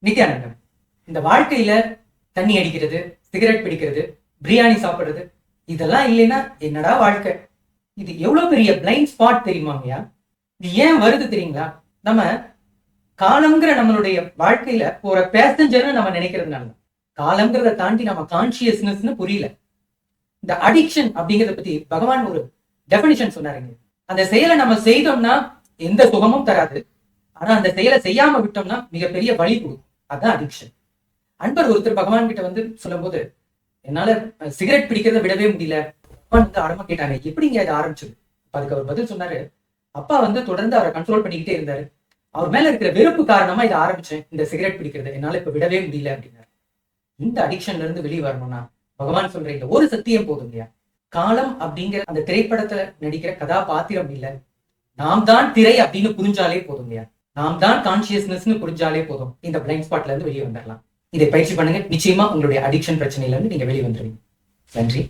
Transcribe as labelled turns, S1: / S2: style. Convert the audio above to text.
S1: நித்யானந்தம். இந்த வாழ்க்கையில தண்ணி அடிக்கிறது, சிகரெட் பிடிக்கிறது, பிரியாணி சாப்பிடுறது, இதெல்லாம் இல்லைன்னா என்னடா வாழ்க்கை? இது எவ்வளவு பெரிய பிளைண்ட் ஸ்பாட் தெரியுமாங்கய்யா? இது ஏன் வருது தெரியுங்களா? நம்ம காலம்ங்கிற நம்மளுடைய வாழ்க்கையில போற பேசஞ்சர்னு நம்ம நினைக்கிறதுனால காலம்ங்கிறத தாண்டி நம்ம கான்சியஸ்னஸ்னு புரியல. இந்த அடிக்ஷன் அப்படிங்கறத பத்தி பகவான் ஒரு டெபினிஷன் சொன்னாருங்க. அந்த செயலை நம்ம செய்தோம்னா எந்த சுகமும் தராது, ஆனா அந்த செயலை செய்யாம விட்டோம்னா மிகப்பெரிய வழி கொடுக்கும். அதான் அடிக்ஷன். அன்பர் ஒருத்தர் பகவான் கிட்ட வந்து சொல்லும் போது, என்னால சிகரெட் பிடிக்கிறத விடவே முடியல. பகவான் வந்து ஆரம்ப கேட்டாங்க, எப்படிங்க அதை ஆரம்பிச்சது? அதுக்கு அவர் பதில் சொன்னாரு, அப்பா வந்து தொடர்ந்து அவரை கண்ட்ரோல் பண்ணிக்கிட்டே இருந்தாரு. அவர் மேல இருக்கிற வெறுப்பு காரணமா இதை ஆரம்பிச்சேன், இந்த சிகரெட் பிடிக்கிறது என்னால இப்ப விடவே முடியல அப்படின்னாரு. இந்த அடிக்ஷன்ல இருந்து வெளியே வரணும்னா பகவான் சொல்ற இந்த ஒரு சத்தியம் போதும் இல்லையா? காலம் அப்படிங்கிற அந்த திரைப்படத்துல நடிக்கிற கதாபாத்திரம் இல்ல, நாம் தான் திரை அப்படின்னு புரிஞ்சாலே போதும் இல்லையா? நாம் தான் கான்சியஸ்னஸ்னு புரிஞ்சாலே போதும், இந்த பிளைண்ட் ஸ்பாட்ல இருந்து வெளியே வந்துடலாம். இதை பயிற்சி பண்ணுங்க, நிச்சயமா உங்களுடைய அடிக்ஷன் பிரச்சனையில இருந்து நீங்க வெளியே வந்துருவீங்க. நன்றி.